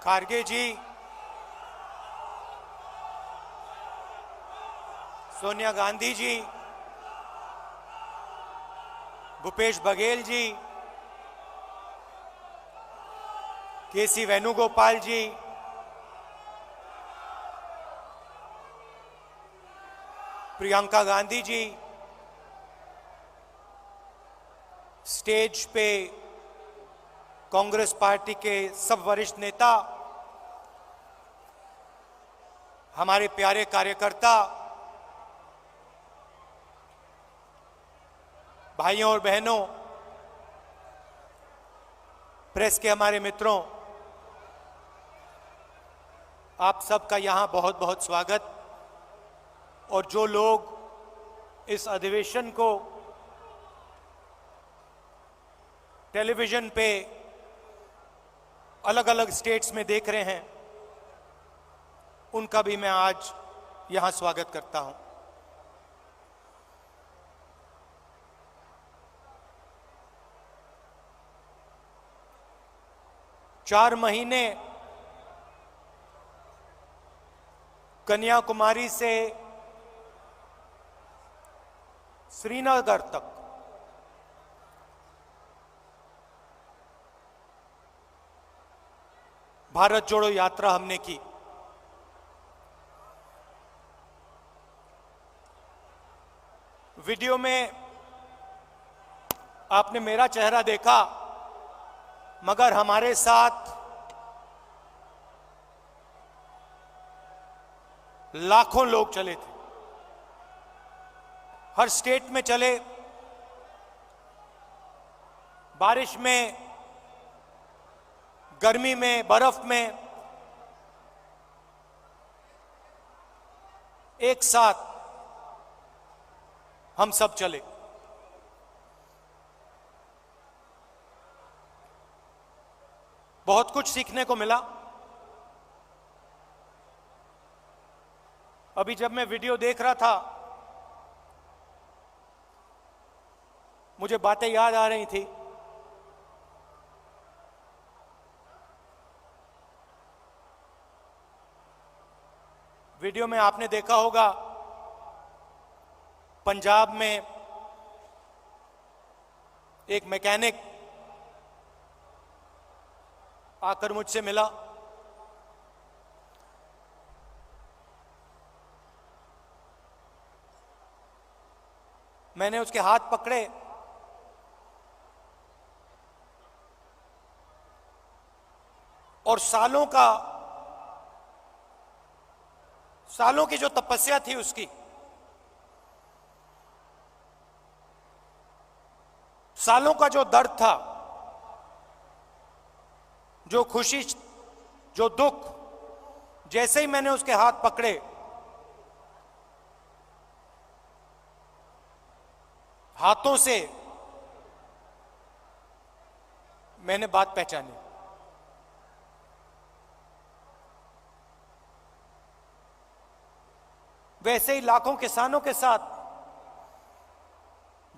खारगे जी, सोनिया गांधी जी, भूपेश बघेल जी, केसी वेणुगोपाल जी, Priyanka Gandhi ji, stage पे Congress party के सब वरिष्ठ नेता, हमारे प्यारे कार्यकर्ता, भाइयों और बहनों, प्रेस के हमारे मित्रों, आप सबका यहां बहुत बहुत स्वागत। और जो लोग इस अधिवेशन को टेलीविजन पे अलग अलग स्टेट्स में देख रहे हैं, उनका भी मैं आज यहां स्वागत करता हूं। चार महीने कन्याकुमारी से श्रीनगर तक भारत जोड़ो यात्रा हमने की। वीडियो में आपने मेरा चेहरा देखा, मगर हमारे साथ लाखों लोग चले थे। हर स्टेट में चले, बारिश में, गर्मी में, बर्फ में, एक साथ हम सब चले। बहुत कुछ सीखने को मिला। अभी जब मैं वीडियो देख रहा था, मुझे बातें याद आ रही थी। वीडियो में आपने देखा होगा, पंजाब में एक मैकेनिक आकर मुझसे मिला। मैंने उसके हाथ पकड़े और सालों की जो तपस्या थी उसकी, सालों का जो दर्द था, जो खुशी, जो दुख, जैसे ही मैंने उसके हाथ पकड़े, हाथों से मैंने बात पहचानी। वैसे ही लाखों किसानों के साथ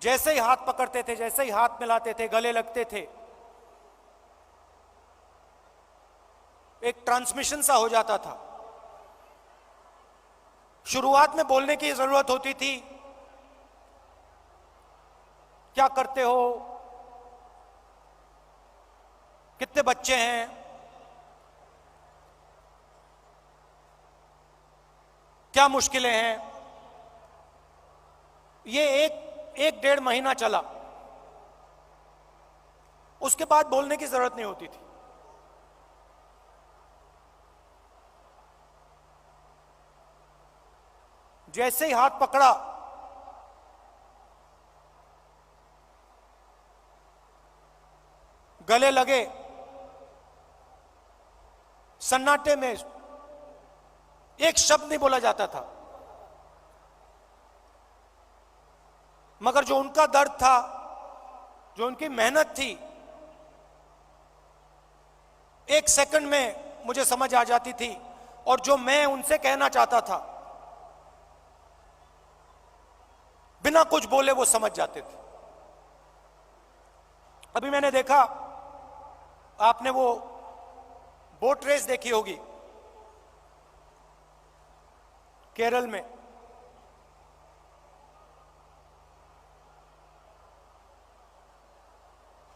जैसे ही हाथ पकड़ते थे, जैसे ही हाथ मिलाते थे, गले लगते थे, एक ट्रांसमिशन सा हो जाता था। शुरुआत में बोलने की जरूरत होती थी, क्या करते हो, कितने बच्चे हैं, क्या मुश्किलें हैं। ये एक डेढ़ महीना चला, उसके बाद बोलने की जरूरत नहीं होती थी। जैसे ही हाथ पकड़ा, गले लगे, सन्नाटे में एक शब्द नहीं बोला जाता था, मगर जो उनका दर्द था, जो उनकी मेहनत थी, एक सेकंड में मुझे समझ आ जाती थी। और जो मैं उनसे कहना चाहता था, बिना कुछ बोले वो समझ जाते थे। अभी मैंने देखा, आपने वो बोट रेस देखी होगी केरल में।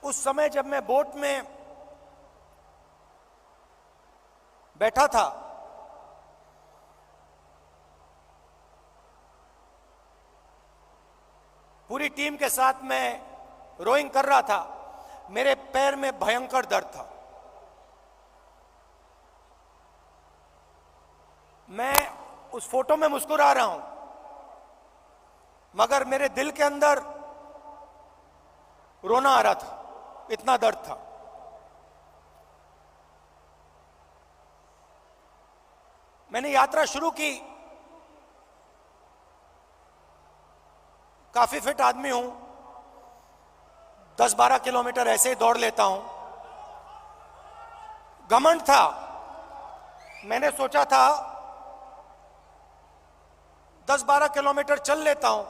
उस समय जब मैं बोट में बैठा था, पूरी टीम के साथ मैं रोइंग कर रहा था, मेरे पैर में भयंकर दर्द था। मैं उस फोटो में मुस्कुरा रहा हूं, मगर मेरे दिल के अंदर रोना आ रहा था, इतना दर्द था। मैंने यात्रा शुरू की, काफी फिट आदमी हूं, 10-12 किलोमीटर ऐसे ही दौड़ लेता हूं। घमंड था, मैंने सोचा था 10-12 किलोमीटर चल लेता हूं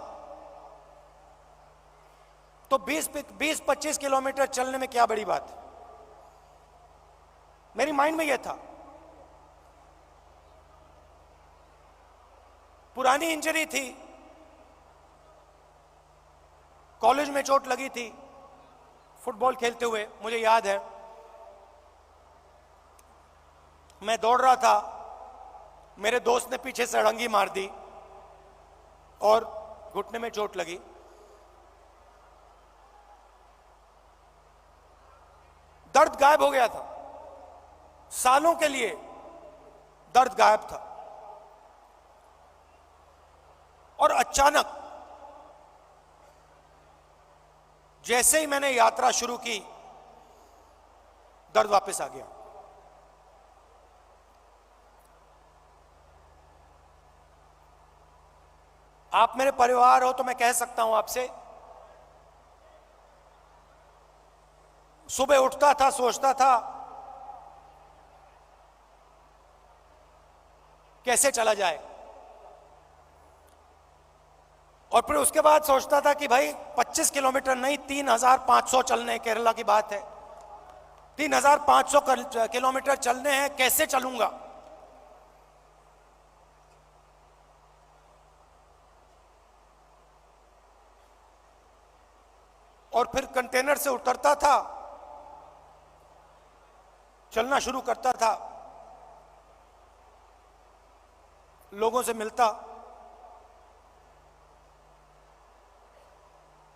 तो 20-25 किलोमीटर चलने में क्या बड़ी बात। मेरी माइंड में यह था। पुरानी इंजरी थी, कॉलेज में चोट लगी थी फुटबॉल खेलते हुए, मुझे याद है। मैं दौड़ रहा था, मेरे दोस्त ने पीछे से अड़ंगी मार दी और घुटने में चोट लगी। दर्द गायब हो गया था, सालों के लिए दर्द गायब था। और अचानक जैसे ही मैंने यात्रा शुरू की, दर्द वापस आ गया। आप मेरे परिवार हो तो मैं कह सकता हूं आपसे, सुबह उठता था, सोचता था कैसे चला जाए, और फिर उसके बाद सोचता था कि भाई 25 किलोमीटर नहीं, 3,500 चलने, केरला की बात है, 3,500 किलोमीटर चलने हैं, कैसे चलूंगा। और फिर कंटेनर से उतरता था, चलना शुरू करता था, लोगों से मिलता।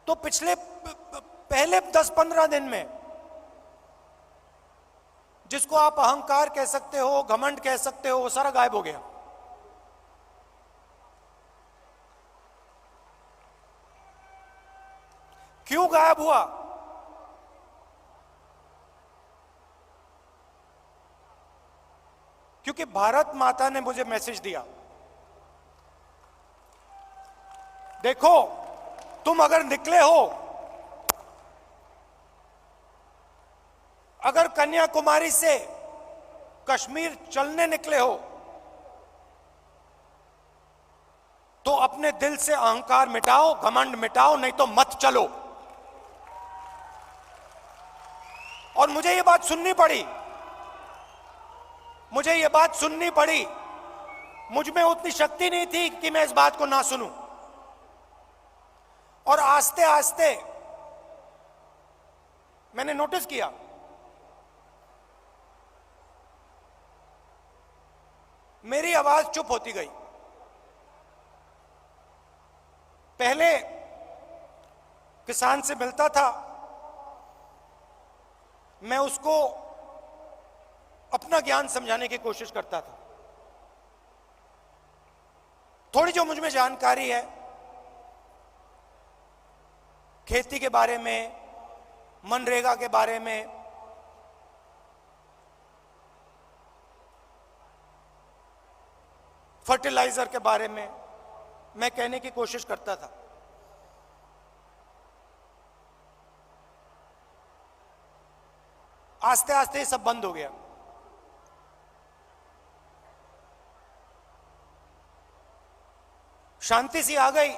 तो पिछले पहले 10-15 दिन में, जिसको आप अहंकार कह सकते हो, घमंड कह सकते हो, वो सारा गायब हो गया। क्यों गायब हुआ? क्योंकि भारत माता ने मुझे मैसेज दिया, देखो तुम अगर निकले हो, अगर कन्याकुमारी से कश्मीर चलने निकले हो, तो अपने दिल से अहंकार मिटाओ, घमंड मिटाओ, नहीं तो मत चलो। और मुझे ये बात सुननी पड़ी, मुझे ये बात सुननी पड़ी। मुझ में उतनी शक्ति नहीं थी कि मैं इस बात को ना सुनूं। और आस्ते आस्ते मैंने नोटिस किया, मेरी आवाज चुप होती गई। पहले किसान से मिलता था, मैं उसको अपना ज्ञान समझाने की कोशिश करता था। थोड़ी जो मुझ में जानकारी है खेती के बारे में, मनरेगा के बारे में, फर्टिलाइजर के बारे में, मैं कहने की कोशिश करता था। आस्ते आस्ते ये सब बंद हो गया। शांति सी आ गई।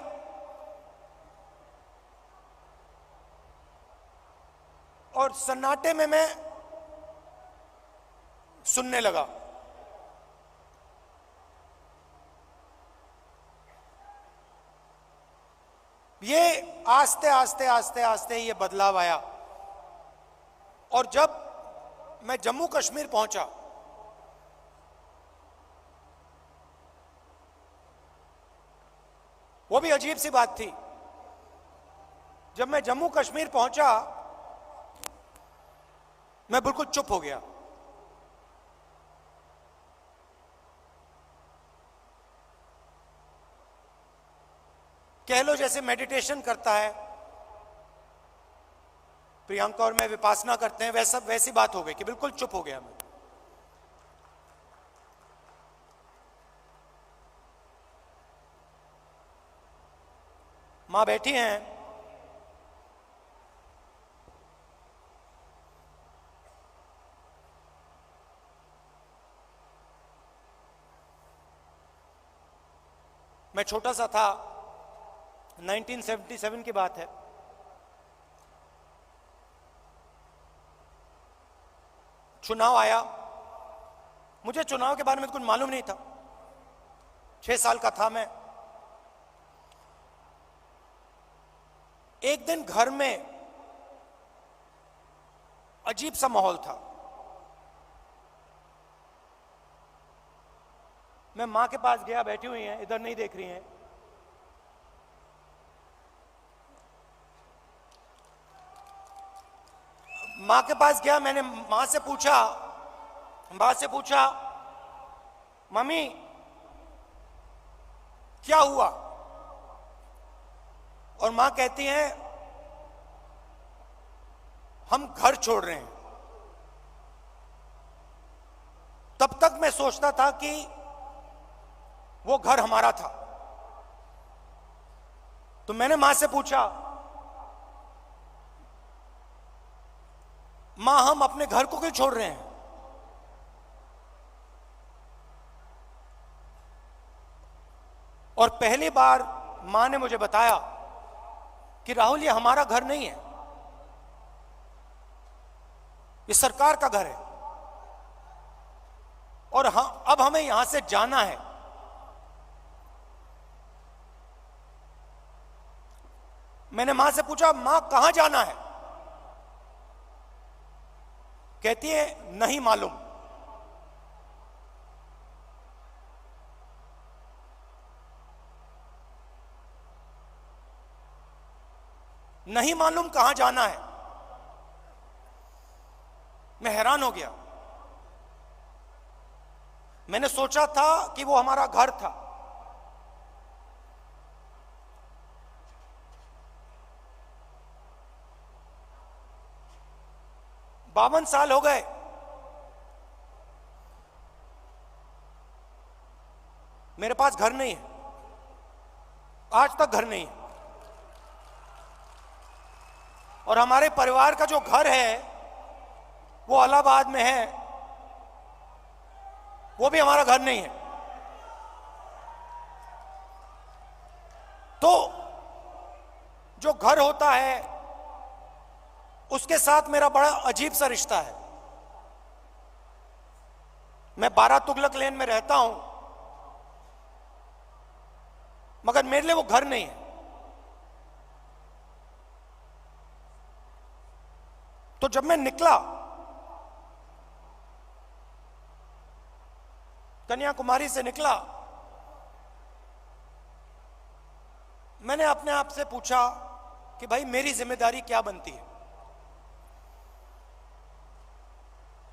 और सन्नाटे में मैं सुनने लगा। ये आस्ते आस्ते आस्ते आस्ते ये बदलाव आया। और जब मैं जम्मू कश्मीर पहुंचा, वो भी अजीब सी बात थी। जब मैं जम्मू कश्मीर पहुंचा, मैं बिल्कुल चुप हो गया। कह लो जैसे मेडिटेशन करता है प्रियंका और मैं, विपासना करते हैं, वैसी बात हो गई कि बिल्कुल चुप हो गया मैं। मां बैठी हैं, मैं छोटा सा था, 1977 की बात है। चुनाव आया, मुझे चुनाव के बारे में कुछ मालूम नहीं था, 6 साल का था मैं। एक दिन घर में अजीब सा माहौल था। मैं मां के पास गया, बैठी हुई हैं, इधर नहीं देख रही हैं। मां के पास गया, मैंने मां से पूछा मम्मी क्या हुआ? और मां कहती हैं हम घर छोड़ रहे हैं। तब तक मैं सोचता था कि वो घर हमारा था। तो मैंने मां से पूछा, मां हम अपने घर को क्यों छोड़ रहे हैं? और पहली बार मां ने मुझे बताया कि राहुल ये हमारा घर नहीं है, ये सरकार का घर है और अब हमें यहां से जाना है। मैंने मां से पूछा, मां कहां जाना है? कहती है नहीं मालूम। नहीं मालूम कहां जाना है। मैं हैरान हो गया। मैंने सोचा था कि वो हमारा घर था। बावन साल हो गए, मेरे पास घर नहीं है, आज तक घर नहीं है। और हमारे परिवार का जो घर है वो इलाहाबाद में है, वो भी हमारा घर नहीं है। तो जो घर होता है उसके साथ मेरा बड़ा अजीब सा रिश्ता है। मैं 12 तुगलक लेन में रहता हूं, मगर मेरे लिए वो घर नहीं है। तो जब मैं निकला, कन्याकुमारी से निकला, मैंने अपने आप से पूछा कि भाई मेरी जिम्मेदारी क्या बनती है।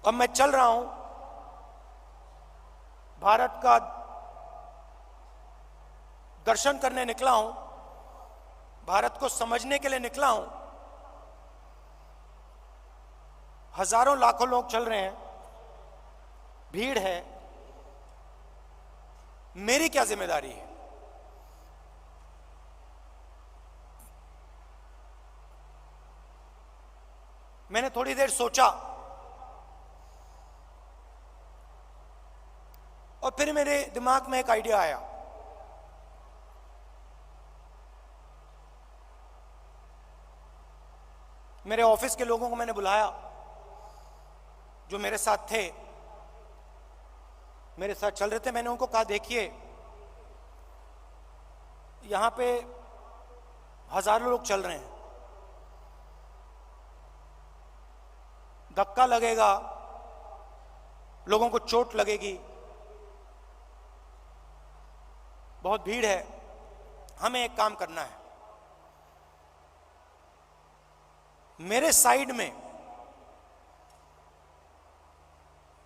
अब मैं चल रहा हूं, भारत का दर्शन करने निकला हूं, भारत को समझने के लिए निकला हूं। हजारों लाखों लोग चल रहे हैं, भीड़ है, मेरी क्या जिम्मेदारी है? मैंने थोड़ी देर सोचा और फिर मेरे दिमाग में एक आइडिया आया। मेरे ऑफिस के लोगों को मैंने बुलाया जो मेरे साथ थे, मेरे साथ चल रहे थे, मैंने उनको कहा देखिए यहां पे हजारों लोग चल रहे हैं, धक्का लगेगा, लोगों को चोट लगेगी, बहुत भीड़ है, हमें एक काम करना है, मेरे साइड में,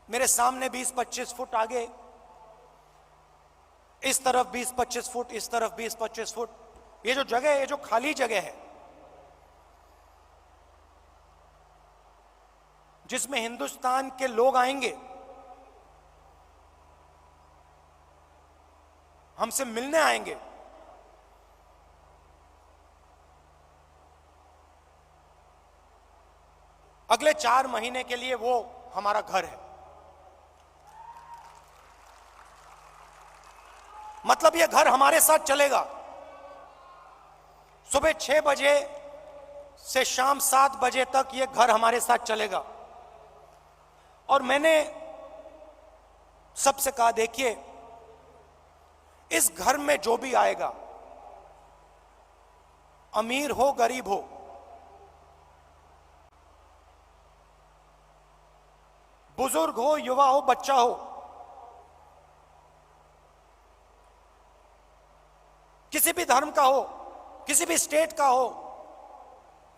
मेरे सामने 20-25 फुट आगे, इस तरफ 20-25 फुट, इस तरफ 20-25 फुट, ये जो जगह है, ये जो खाली जगह है जिसमें हिंदुस्तान के लोग आएंगे, हमसे मिलने आएंगे, अगले 4 महीने के लिए वो हमारा घर है। मतलब ये घर हमारे साथ चलेगा। सुबह 6 बजे से शाम 7 बजे तक ये घर हमारे साथ चलेगा। और मैंने सबसे कहा देखिए इस घर में जो भी आएगा, अमीर हो गरीब हो, बुजुर्ग हो युवा हो बच्चा हो, किसी भी धर्म का हो, किसी भी स्टेट का हो,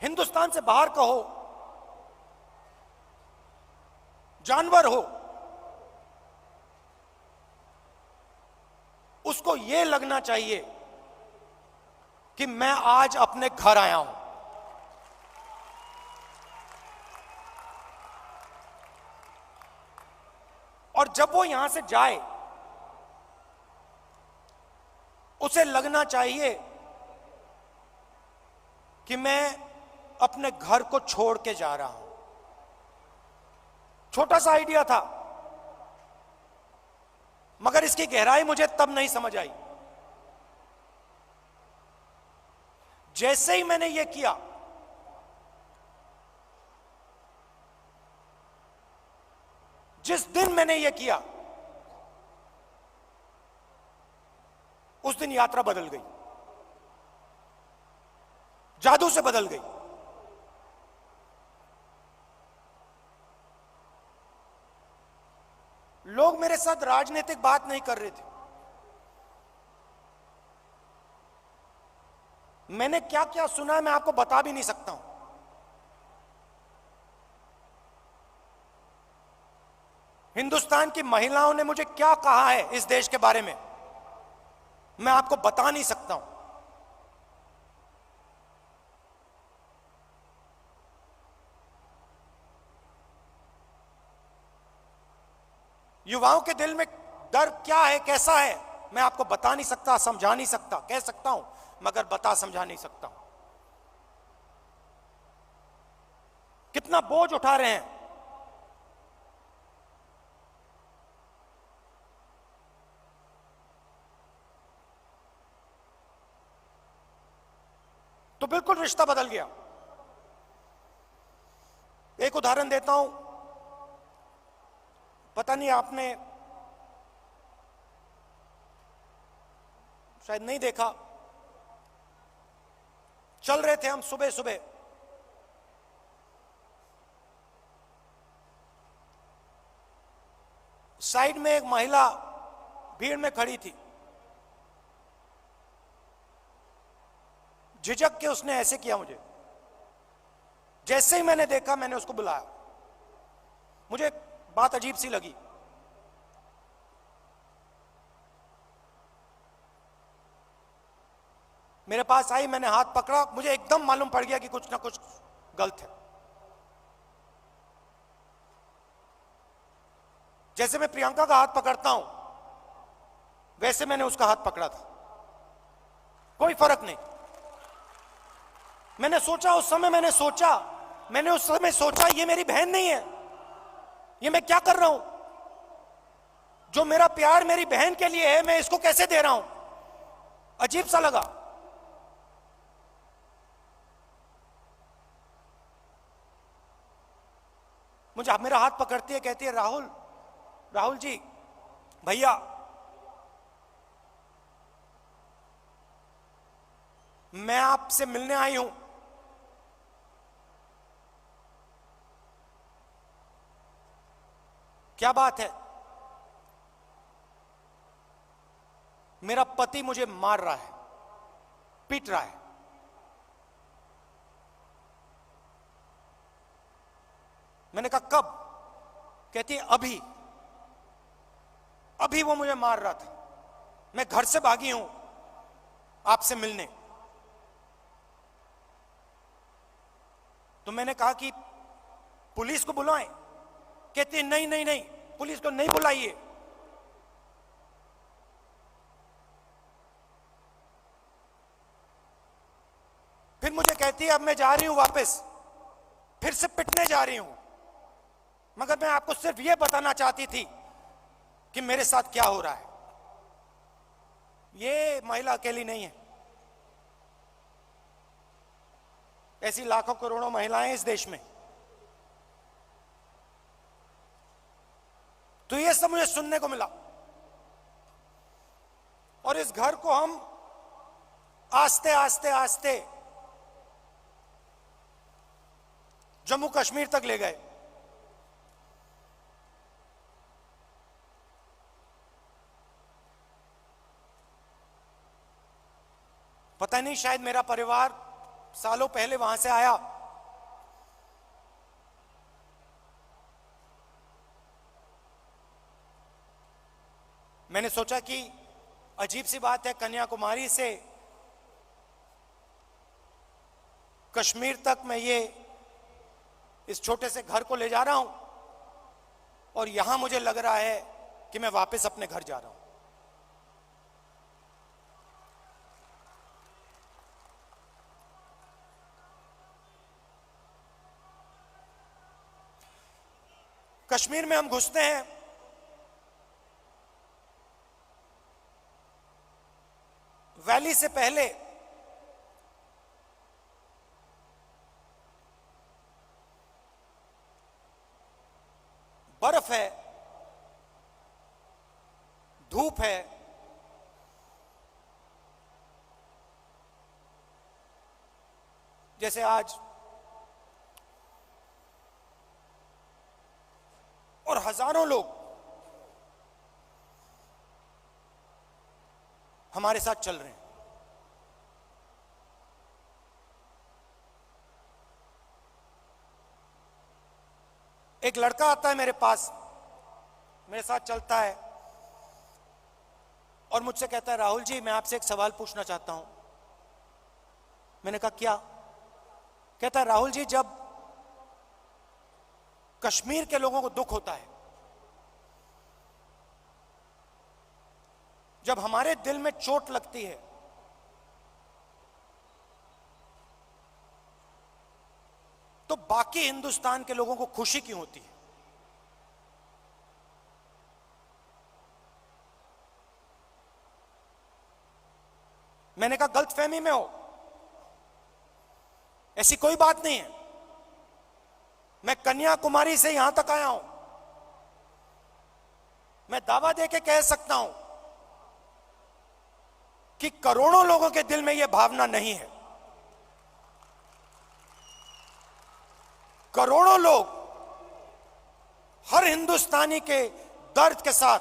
हिंदुस्तान से बाहर का हो, जानवर हो, उसको यह लगना चाहिए कि मैं आज अपने घर आया हूं। और जब वो यहां से जाए उसे लगना चाहिए कि मैं अपने घर को छोड़ के जा रहा हूं। छोटा सा आइडिया था, मगर इसकी गहराई मुझे तब नहीं समझ आई। जैसे ही मैंने यह किया, जिस दिन मैंने यह किया, उस दिन यात्रा बदल गई, जादू से बदल गई। लोग मेरे साथ राजनीतिक बात नहीं कर रहे थे। मैंने क्या क्या सुना मैं आपको बता भी नहीं सकता हूं। हिंदुस्तान की महिलाओं ने मुझे क्या कहा है इस देश के बारे में, मैं आपको बता नहीं सकता हूं। युवाओं के दिल में डर क्या है, कैसा है, मैं आपको बता नहीं सकता, समझा नहीं सकता। कह सकता हूं मगर बता समझा नहीं सकता हूं। कितना बोझ उठा रहे हैं। तो बिल्कुल रिश्ता बदल गया। एक उदाहरण देता हूं, पता नहीं आपने शायद नहीं देखा। चल रहे थे हम सुबह सुबह, साइड में एक महिला भीड़ में खड़ी थी। झिझक के उसने ऐसे किया मुझे। जैसे ही मैंने देखा मैंने उसको बुलाया। मुझे बात अजीब सी लगी। मेरे पास आई, मैंने हाथ पकड़ा, मुझे एकदम मालूम पड़ गया कि कुछ ना कुछ गलत है। जैसे मैं प्रियंका का हाथ पकड़ता हूं वैसे मैंने उसका हाथ पकड़ा था, कोई फर्क नहीं। मैंने सोचा उस समय, मैंने उस समय सोचा ये मेरी बहन नहीं है, ये मैं क्या कर रहा हूं? जो मेरा प्यार मेरी बहन के लिए है मैं इसको कैसे दे रहा हूं? अजीब सा लगा। मुझे मेरा हाथ पकड़ती है, कहती है राहुल, राहुल जी भैया मैं आपसे मिलने आई हूं। क्या बात है? मेरा पति मुझे मार रहा है, पीट रहा है। मैंने कहा कब? कहती है अभी अभी वो मुझे मार रहा था, मैं घर से भागी हूं आपसे मिलने। तो मैंने कहा कि पुलिस को बुलाएं। कहती है नहीं नहीं नहीं, पुलिस को नहीं बुलाइए। फिर मुझे कहती है अब मैं जा रही हूं वापस, फिर से पिटने जा रही हूं। मगर मैं आपको सिर्फ यह बताना चाहती थी कि मेरे साथ क्या हो रहा है। ये महिला अकेली नहीं है, ऐसी लाखों करोड़ों महिलाएं इस देश में। तो ये सब मुझे सुनने को मिला। और इस घर को हम आस्ते आस्ते आस्ते जम्मू कश्मीर तक ले गए। पता नहीं, शायद मेरा परिवार सालों पहले वहां से आया। मैंने सोचा कि अजीब सी बात है, कन्याकुमारी से कश्मीर तक मैं ये इस छोटे से घर को ले जा रहा हूं और यहां मुझे लग रहा है कि मैं वापस अपने घर जा रहा हूं। कश्मीर में हम घुसते हैं, वैली से पहले बर्फ है, धूप है, जैसे आज, और हजारों लोग हमारे साथ चल रहे हैं। एक लड़का आता है मेरे पास, मेरे साथ चलता है और मुझसे कहता है राहुल जी मैं आपसे एक सवाल पूछना चाहता हूं। मैंने कहा क्या? कहता है राहुल जी जब कश्मीर के लोगों को दुख होता है, जब हमारे दिल में चोट लगती है, तो बाकी हिंदुस्तान के लोगों को खुशी क्यों होती है? मैंने कहा गलतफहमी में हो, ऐसी कोई बात नहीं है। मैं कन्याकुमारी से यहां तक आया हूं, मैं दावा देके कह सकता हूं कि करोड़ों लोगों के दिल में यह भावना नहीं है। करोड़ों लोग हर हिंदुस्तानी के दर्द के साथ,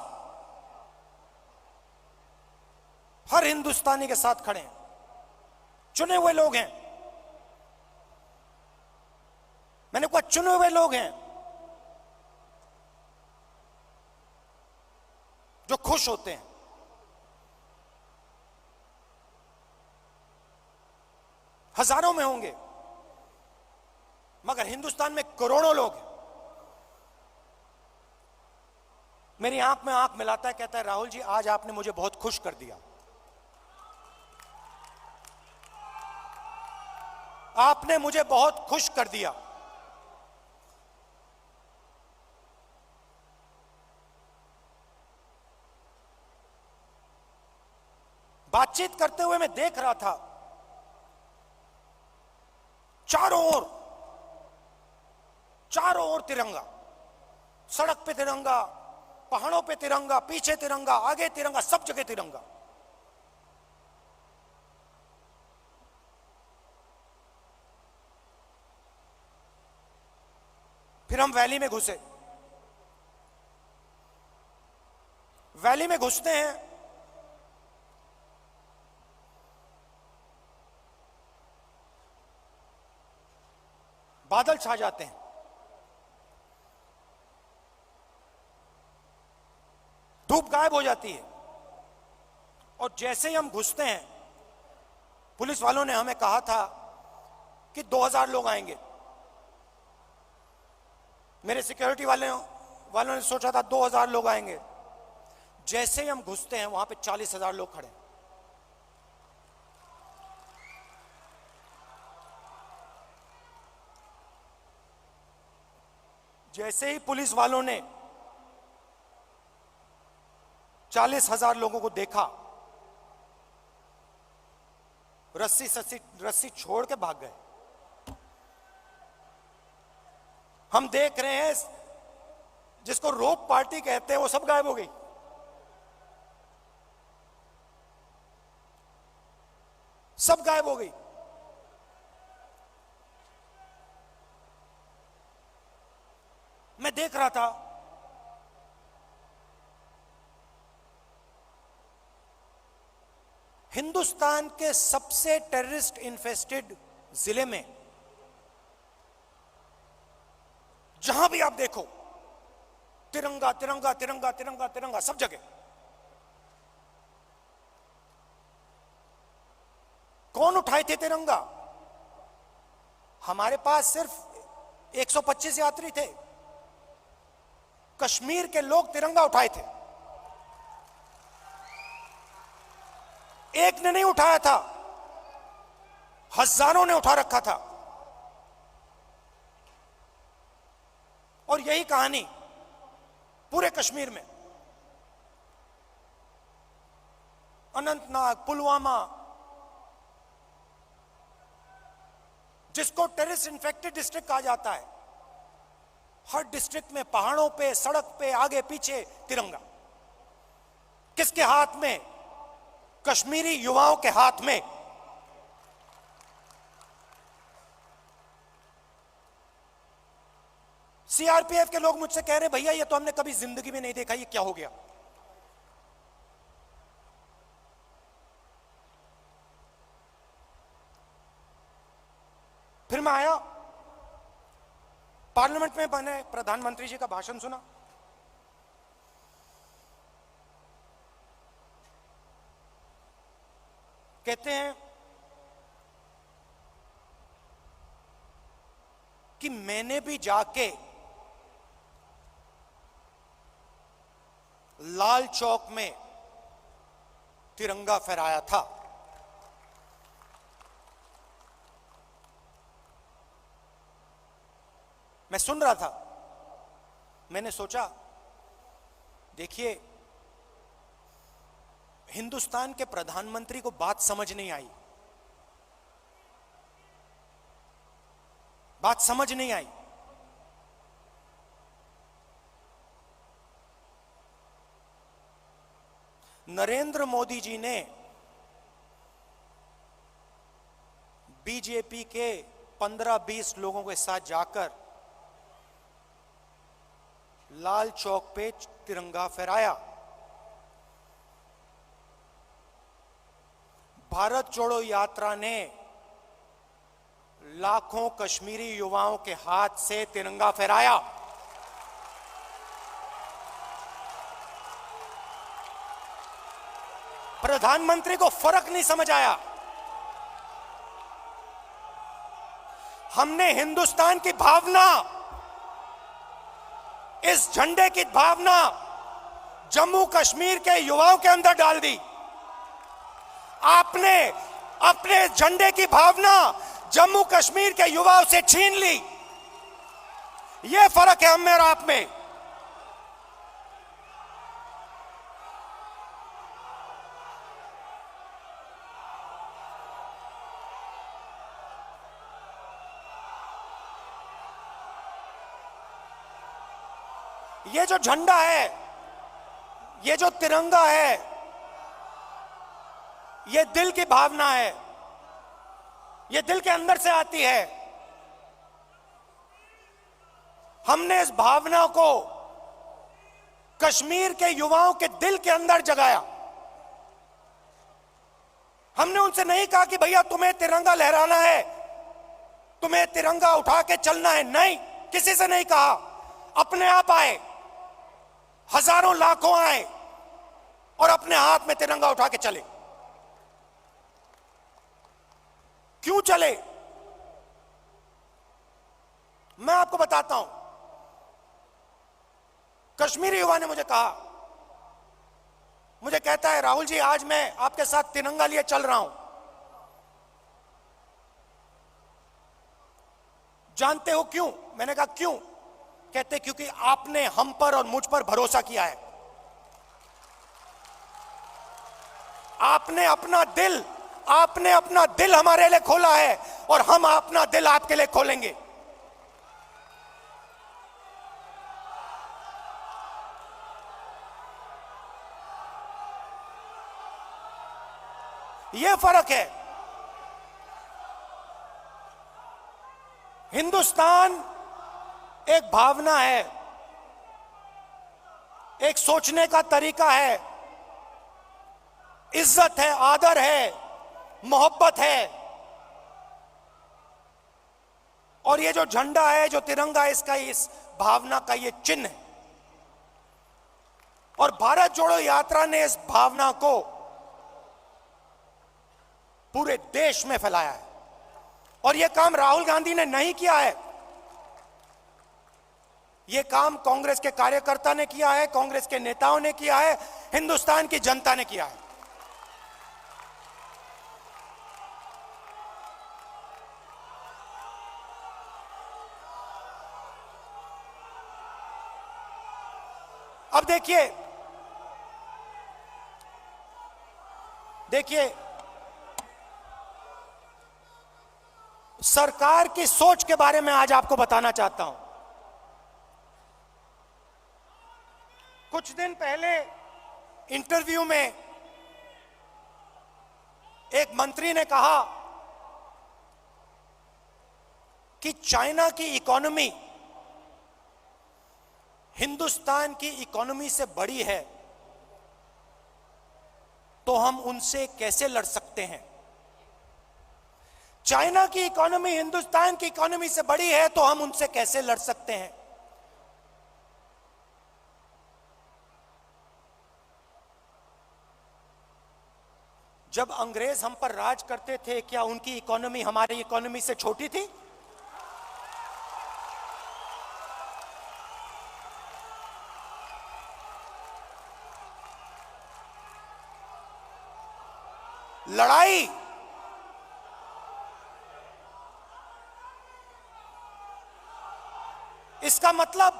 हर हिंदुस्तानी के साथ खड़े हैं। चुने हुए लोग हैं, मैंने कहा चुने हुए लोग हैं जो खुश होते हैं। हजारों में होंगे, मगर हिंदुस्तान में करोड़ों लोग हैं। मेरी आंख में आंख मिलाता है, कहता है राहुल जी आज आपने मुझे बहुत खुश कर दिया, आपने मुझे बहुत खुश कर दिया। बातचीत करते हुए मैं देख रहा था चारों ओर तिरंगा, सड़क पे तिरंगा, पहाड़ों पे तिरंगा, पीछे तिरंगा, आगे तिरंगा, सब जगह तिरंगा। फिर हम वैली में घुसे। वैली में घुसते हैं, बादल छा जाते हैं, धूप गायब हो जाती है, और जैसे ही हम घुसते हैं, पुलिस वालों ने हमें कहा था कि 2000 लोग आएंगे। मेरे सिक्योरिटी वालों ने सोचा था 2000 लोग आएंगे। जैसे ही हम घुसते हैं, वहां पे 40,000 लोग खड़े। जैसे ही पुलिस वालों ने 40,000 लोगों को देखा, रस्सी छोड़ के भाग गए। हम देख रहे हैं, जिसको रोप पार्टी कहते हैं, वो सब गायब हो गई। सब गायब हो गई। मैं देख रहा था, हिंदुस्तान के सबसे टेररिस्ट इन्फेस्टेड जिले में जहां भी आप देखो, तिरंगा तिरंगा तिरंगा तिरंगा तिरंगा, सब जगह। कौन उठाए थे तिरंगा? हमारे पास सिर्फ 125 यात्री थे। कश्मीर के लोग तिरंगा उठाए थे। एक ने नहीं उठाया था, हजारों ने उठा रखा था। और यही कहानी पूरे कश्मीर में, अनंतनाग, पुलवामा, जिसको टेररिस्ट इन्फेक्टेड डिस्ट्रिक्ट कहा जाता है, हर डिस्ट्रिक्ट में पहाड़ों पे, सड़क पे, आगे पीछे तिरंगा। किसके हाथ में? कश्मीरी युवाओं के हाथ में। सीआरपीएफ के लोग मुझसे कह रहे, भैया ये तो हमने कभी जिंदगी में नहीं देखा, ये क्या हो गया? फिर मैं आया, पार्लियामेंट में मैंने प्रधानमंत्री जी का भाषण सुना। कहते हैं कि मैंने भी जाके लाल चौक में तिरंगा फहराया था। मैं सुन रहा था, मैंने सोचा, देखिए, हिंदुस्तान के प्रधानमंत्री को बात समझ नहीं आई, बात समझ नहीं आई। नरेंद्र मोदी जी ने बीजेपी के 15-20 लोगों के साथ जाकर लाल चौक पे तिरंगा फहराया। भारत जोड़ो यात्रा ने लाखों कश्मीरी युवाओं के हाथ से तिरंगा फहराया। प्रधानमंत्री को फर्क नहीं समझ आया। हमने हिंदुस्तान की भावना, इस झंडे की भावना जम्मू कश्मीर के युवाओं के अंदर डाल दी। आपने अपने झंडे की भावना जम्मू कश्मीर के युवाओं से छीन ली। यह फर्क है हम में और आप में। ये जो झंडा है, ये जो तिरंगा है, ये दिल की भावना है, ये दिल के अंदर से आती है। हमने इस भावना को कश्मीर के युवाओं के दिल के अंदर जगाया। हमने उनसे नहीं कहा कि भैया तुम्हें तिरंगा लहराना है, तुम्हें तिरंगा उठा के चलना है, नहीं, किसी से नहीं कहा। अपने आप आए, हजारों लाखों आए और अपने हाथ में तिरंगा उठा के चले। क्यों चले? मैं आपको बताता हूं। कश्मीरी युवा ने मुझे कहा, मुझे कहता है राहुल जी आज मैं आपके साथ तिरंगा लिए चल रहा हूं। जानते हो क्यों? मैंने कहा क्यों? कहते क्योंकि आपने हम पर और मुझ पर भरोसा किया है। आपने अपना दिल हमारे लिए खोला है और हम अपना दिल आपके लिए खोलेंगे। यह फर्क है। हिंदुस्तान एक भावना है, एक सोचने का तरीका है, इज्जत है, आदर है, मोहब्बत है। और ये जो झंडा है, जो तिरंगा है, इसका इस भावना का ये चिन्ह है। और भारत जोड़ो यात्रा ने इस भावना को पूरे देश में फैलाया है। और यह काम राहुल गांधी ने नहीं किया है, यह काम कांग्रेस के कार्यकर्ता ने किया है, कांग्रेस के नेताओं ने किया है, हिंदुस्तान की जनता ने किया है। अब देखिए सरकार की सोच के बारे में आज आपको बताना चाहता हूं। कुछ दिन पहले इंटरव्यू में एक मंत्री ने कहा कि चाइना की इकोनॉमी हिंदुस्तान की इकोनॉमी से बड़ी है, तो हम उनसे कैसे लड़ सकते हैं। चाइना की इकोनॉमी हिंदुस्तान की इकोनॉमी से बड़ी है, तो हम उनसे कैसे लड़ सकते हैं। जब अंग्रेज हम पर राज करते थे, क्या उनकी इकोनॉमी हमारी इकोनॉमी से छोटी थी? लड़ाई इसका मतलब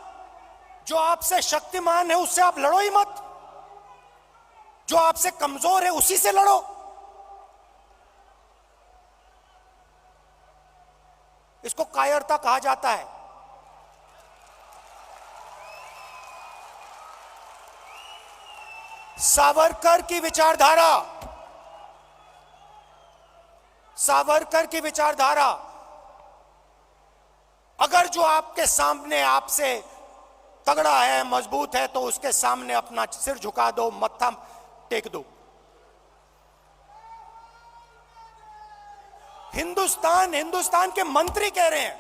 जो आपसे शक्तिमान है उससे आप लड़ो ही मत, जो आपसे कमजोर है उसी से लड़ो। इसको कायरता कहा जाता है। सावरकर की विचारधारा, अगर जो आपके सामने आपसे तगड़ा है, मजबूत है, तो उसके सामने अपना सिर झुका दो, मत्था टेक दो। हिंदुस्तान के मंत्री कह रहे हैं,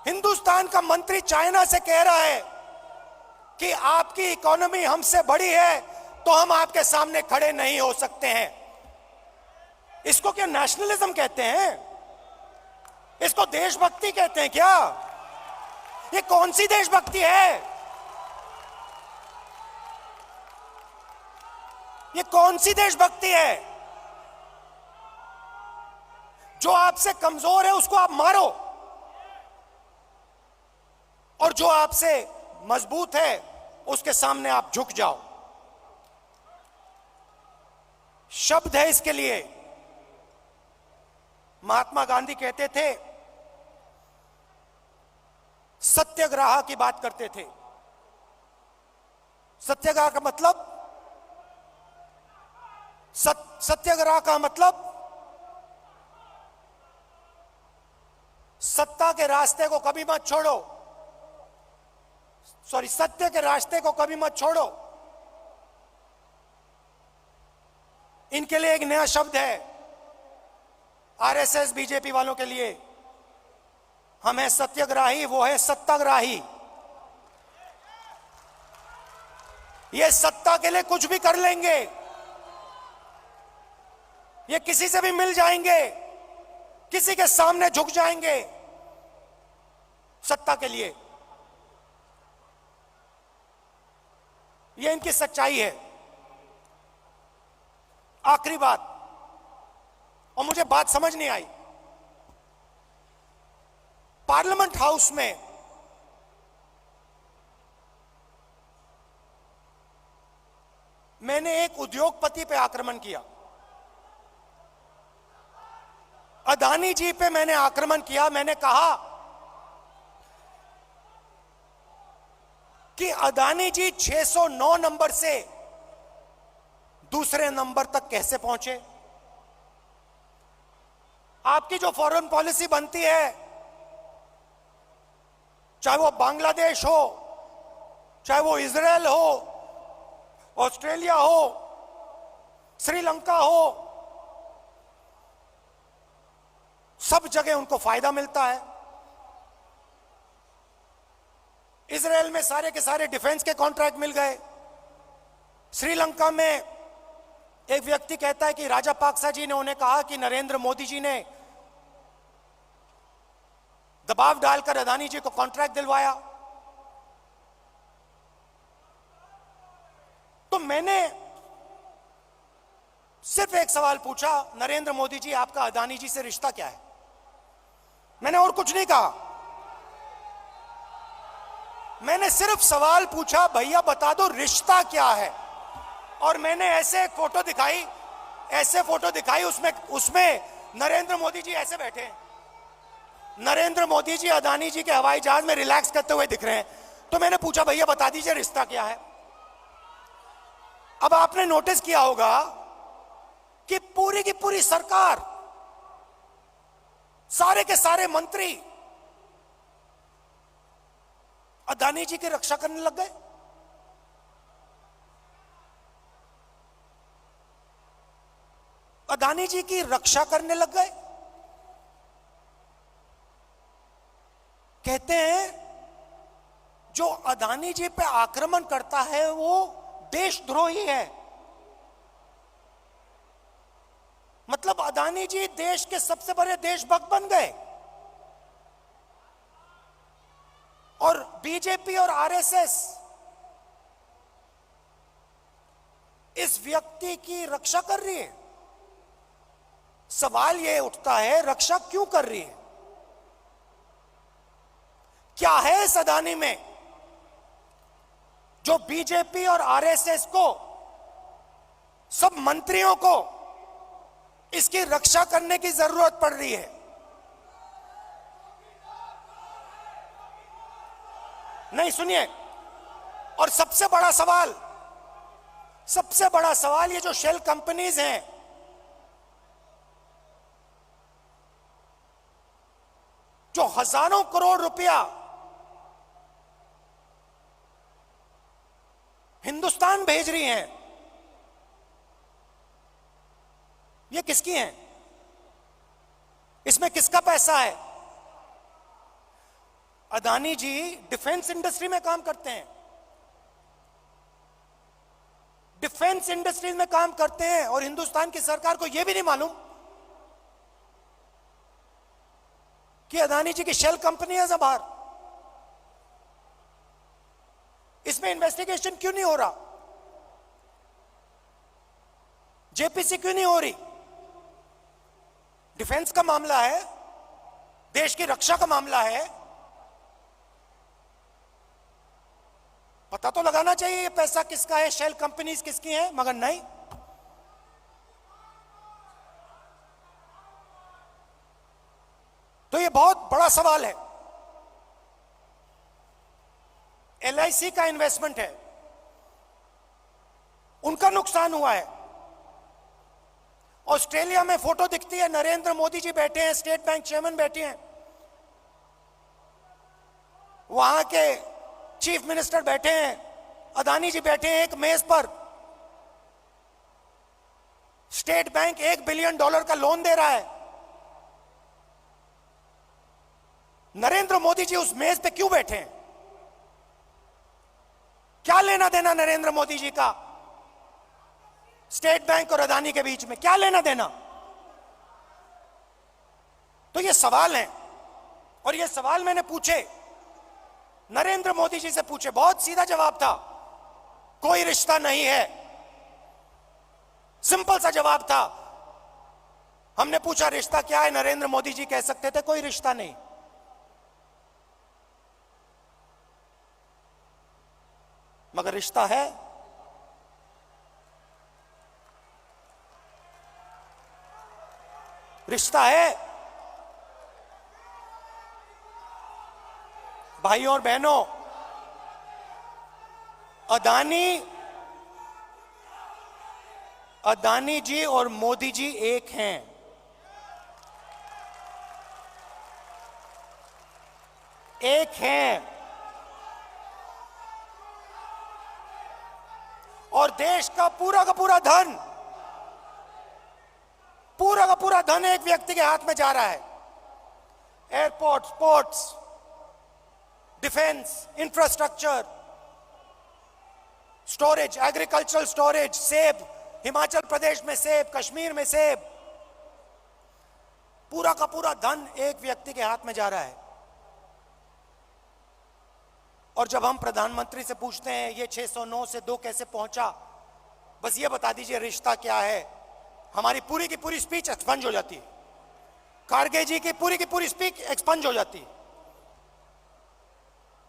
हिंदुस्तान का मंत्री चाइना से कह रहा है कि आपकी इकोनॉमी हमसे बड़ी है, तो हम आपके सामने खड़े नहीं हो सकते हैं। इसको क्या नेशनलिज्म कहते हैं? इसको देशभक्ति कहते हैं क्या? ये कौन सी देशभक्ति है? ये कौन सी देशभक्ति है? जो आपसे कमजोर है उसको आप मारो, और जो आपसे मजबूत है उसके सामने आप झुक जाओ। शब्द है इसके लिए। महात्मा गांधी कहते थे, सत्याग्रह की बात करते थे। सत्याग्रह का मतलब, सत्याग्रह का मतलब सत्ता के रास्ते को कभी मत छोड़ो, सॉरी, सत्य के रास्ते को कभी मत छोड़ो। इनके लिए एक नया शब्द है, आरएसएस बीजेपी वालों के लिए। हम है सत्याग्राही, वो है सत्ताग्राही। ये सत्ता के लिए कुछ भी कर लेंगे, ये किसी से भी मिल जाएंगे, किसी के सामने झुक जाएंगे सत्ता के लिए। ये इनकी सच्चाई है। आखिरी बात, और मुझे बात समझ नहीं आई, पार्लियामेंट हाउस में मैंने एक उद्योगपति पे आक्रमण किया, अदानी जी पे मैंने आक्रमण किया। मैंने कहा कि अदानी जी 609 नंबर से दूसरे नंबर तक कैसे पहुंचे। आपकी जो फॉरेन पॉलिसी बनती है, चाहे वो बांग्लादेश हो, चाहे वो इजराइल हो, ऑस्ट्रेलिया हो, श्रीलंका हो, सब जगह उनको फायदा मिलता है। इजराइल में सारे के सारे डिफेंस के कॉन्ट्रैक्ट मिल गए। श्रीलंका में एक व्यक्ति कहता है कि राजापाक्सा जी ने उन्हें कहा कि नरेंद्र मोदी जी ने दबाव डालकर अदानी जी को कॉन्ट्रैक्ट दिलवाया। तो मैंने सिर्फ एक सवाल पूछा, नरेंद्र मोदी जी, आपका अदानी जी से रिश्ता क्या है? मैंने और कुछ नहीं कहा, मैंने सिर्फ सवाल पूछा, भैया बता दो रिश्ता क्या है। और मैंने ऐसे एक फोटो दिखाई, उसमें नरेंद्र मोदी जी ऐसे बैठे हैं। नरेंद्र मोदी जी अदानी जी के हवाई जहाज में रिलैक्स करते हुए दिख रहे हैं। तो मैंने पूछा, भैया बता दीजिए रिश्ता क्या है। अब आपने नोटिस किया होगा कि पूरी की पूरी सरकार, सारे के सारे मंत्री अदानी जी की रक्षा करने लग गए। अदानी जी की रक्षा करने लग गए। कहते हैं जो अदानी जी पे आक्रमण करता है वो देशद्रोही है। मतलब अदानी जी देश के सबसे बड़े देशभक्त बन गए। और बीजेपी और आरएसएस इस व्यक्ति की रक्षा कर रही है। सवाल यह उठता है, रक्षा क्यों कर रही है? क्या है इस अदानी में जो बीजेपी और आरएसएस को, सब मंत्रियों को इसकी रक्षा करने की जरूरत पड़ रही है? नहीं, सुनिए, और सबसे बड़ा सवाल, ये जो शेल कंपनीज हैं, जो हजारों करोड़ रुपया हिंदुस्तान भेज रही हैं, ये किसकी हैं? इसमें किसका पैसा है? अदानी जी डिफेंस इंडस्ट्री में काम करते हैं, डिफेंस इंडस्ट्री में काम करते हैं, और हिंदुस्तान की सरकार को यह भी नहीं मालूम कि अदानी जी की शेल कंपनी है बाहर। इसमें इन्वेस्टिगेशन क्यों नहीं हो रहा? जेपीसी क्यों नहीं हो रही? डिफेंस का मामला है, देश की रक्षा का मामला है, पता तो लगाना चाहिए ये पैसा किसका है, शेल कंपनीज किसकी हैं, मगर नहीं। तो ये बहुत बड़ा सवाल है। एलआईसी का इन्वेस्टमेंट है, उनका नुकसान हुआ है। ऑस्ट्रेलिया में फोटो दिखती है, नरेंद्र मोदी जी बैठे हैं, स्टेट बैंक चेयरमैन बैठे हैं, वहां के चीफ मिनिस्टर बैठे हैं, अदानी जी बैठे हैं एक मेज पर। स्टेट बैंक $1 बिलियन का लोन दे रहा है। नरेंद्र मोदी जी उस मेज पे क्यों बैठे हैं? क्या लेना देना नरेंद्र मोदी जी का स्टेट बैंक और अदानी के बीच में? क्या लेना देना? तो ये सवाल है, और ये सवाल मैंने पूछे, नरेंद्र मोदी जी से पूछे, बहुत सीधा जवाब था, कोई रिश्ता नहीं है। सिंपल सा जवाब था। हमने पूछा रिश्ता क्या है, नरेंद्र मोदी जी कह सकते थे कोई रिश्ता नहीं। मगर रिश्ता है। रिश्ता है। भाइयों और बहनों, अदानी जी और मोदी जी एक हैं। एक हैं। और देश का पूरा धन, पूरा का पूरा धन एक व्यक्ति के हाथ में जा रहा है। Airports, ports, defence, infrastructure, storage, agricultural storage, सेब, हिमाचल प्रदेश में सेब, कश्मीर में सेब, पूरा का पूरा धन एक व्यक्ति के हाथ में जा रहा है। और जब हम प्रधानमंत्री से पूछते हैं ये 609 से 2 कैसे पहुंचा, बस ये बता दीजिए रिश्ता क्या है, हमारी पूरी की पूरी स्पीच एक्सपंज हो जाती है। खारगे जी की पूरी स्पीच एक्सपंज हो जाती है।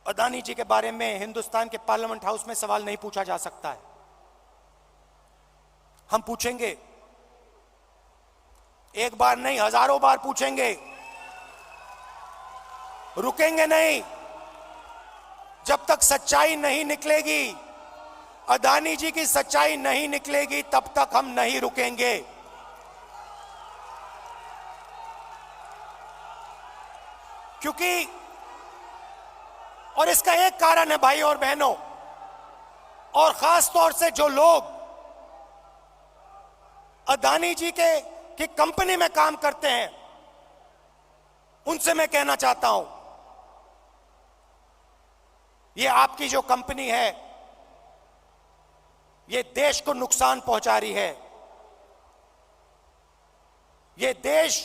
अदानी जी के बारे में हिंदुस्तान के पार्लियामेंट हाउस में सवाल नहीं पूछा जा सकता है। हम पूछेंगे, एक बार नहीं, हजारों बार पूछेंगे, रुकेंगे नहीं। जब तक सच्चाई नहीं निकलेगी, अदानी जी की सच्चाई नहीं निकलेगी, तब तक हम नहीं रुकेंगे। क्योंकि, और इसका एक कारण है भाई और बहनों, और खास तौर से जो लोग अदानी जी की कंपनी में काम करते हैं, उनसे मैं कहना चाहता हूं, ये आपकी जो कंपनी है, ये देश को नुकसान पहुंचा रही है। ये देश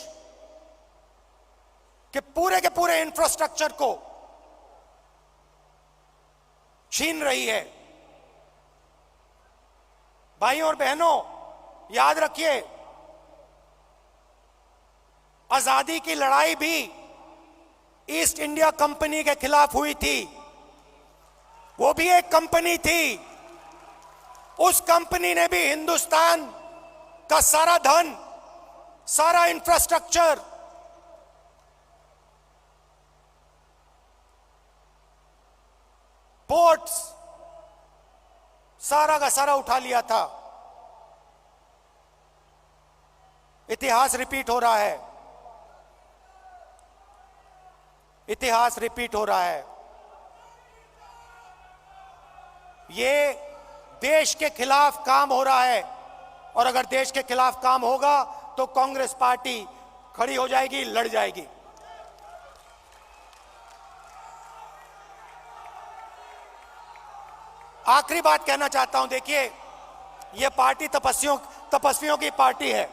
के पूरे इंफ्रास्ट्रक्चर को छीन रही है। भाइयों और बहनों, याद रखिए, आजादी की लड़ाई भी ईस्ट इंडिया कंपनी के खिलाफ हुई थी। वो भी एक कंपनी थी। उस कंपनी ने भी हिंदुस्तान का सारा धन, सारा इंफ्रास्ट्रक्चर, पोर्ट्स, सारा का सारा उठा लिया था। इतिहास रिपीट हो रहा है। इतिहास रिपीट हो रहा है। ये देश के खिलाफ काम हो रहा है, और अगर देश के खिलाफ काम होगा तो कांग्रेस पार्टी खड़ी हो जाएगी, लड़ जाएगी। आखिरी बात कहना चाहता हूं, देखिए, यह पार्टी तपस्वियों की पार्टी है।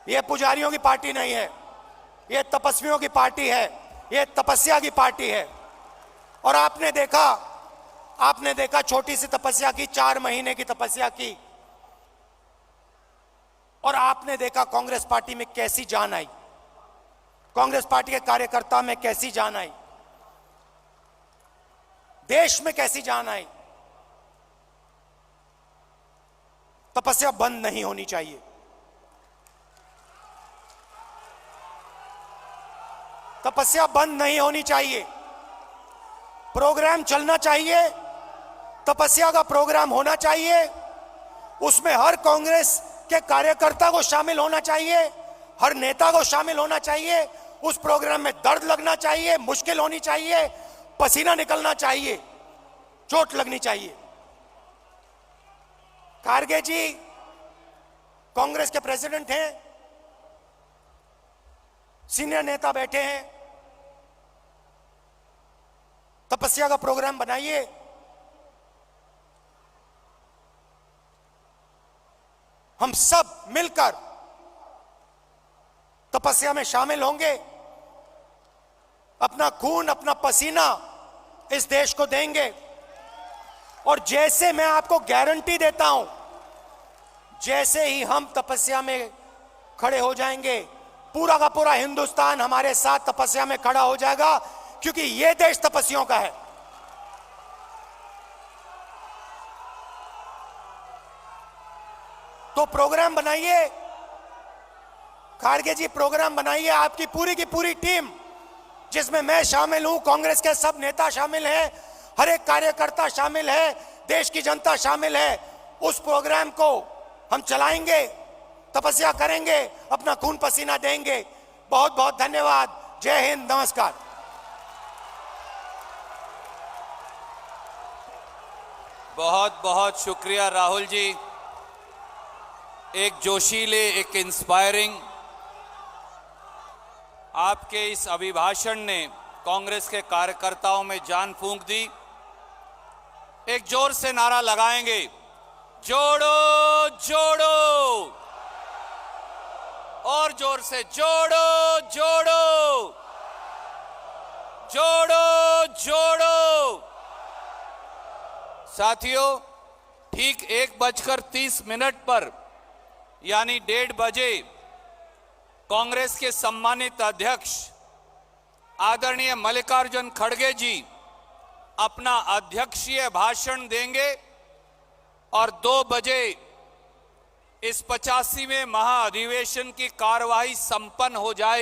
यह पुजारियों की पार्टी नहीं है। यह तपस्वियों की पार्टी है। यह तपस्या की पार्टी है। और आपने देखा छोटी सी तपस्या की, 4 महीने की तपस्या की, और आपने देखा कांग्रेस पार्टी में कैसी जान आई, कांग्रेस पार्टी के कार्यकर्ता में कैसी जान आई, देश में कैसी जान आई। तपस्या बंद नहीं होनी चाहिए। तपस्या बंद नहीं होनी चाहिए। प्रोग्राम चलना चाहिए, तपस्या का प्रोग्राम होना चाहिए, उसमें हर कांग्रेस के कार्यकर्ता को शामिल होना चाहिए, हर नेता को शामिल होना चाहिए। उस प्रोग्राम में दर्द लगना चाहिए, मुश्किल होनी चाहिए, पसीना निकलना चाहिए, चोट लगनी चाहिए। खारगे जी कांग्रेस के प्रेसिडेंट हैं, सीनियर नेता बैठे हैं, तपस्या का प्रोग्राम बनाइए। हम सब मिलकर तपस्या में शामिल होंगे, अपना खून, अपना पसीना इस देश को देंगे। और जैसे मैं आपको गारंटी देता हूं, जैसे ही हम तपस्या में खड़े हो जाएंगे, पूरा का पूरा हिंदुस्तान हमारे साथ तपस्या में खड़ा हो जाएगा, क्योंकि यह देश तपस्वियों का है। तो प्रोग्राम बनाइए, खारगे जी प्रोग्राम बनाइए, आपकी पूरी की पूरी टीम, जिसमें मैं शामिल हूं, कांग्रेस के सब नेता शामिल हैं, हर एक कार्यकर्ता शामिल है, देश की जनता शामिल है। उस प्रोग्राम को हम चलाएंगे, तपस्या करेंगे, अपना खून पसीना देंगे। बहुत बहुत धन्यवाद। जय हिंद, नमस्कार। बहुत बहुत शुक्रिया राहुल जी। एक जोशीले, एक इंस्पायरिंग आपके इस अभिभाषण ने कांग्रेस के कार्यकर्ताओं में जान फूंक दी। एक जोर से नारा लगाएंगे, जोड़ो जोड़ो, और जोर से जोड़ो जोड़ो, जोड़ो जोड़ो। साथियों, ठीक 1:30 पर यानी 1:30 बजे कांग्रेस के सम्मानित अध्यक्ष आदरणीय मल्लिकार्जुन खड़गे जी अपना अध्यक्षीय भाषण देंगे और 2 बजे इस 85वें महाअधिवेशन की कार्यवाही संपन्न हो जाए।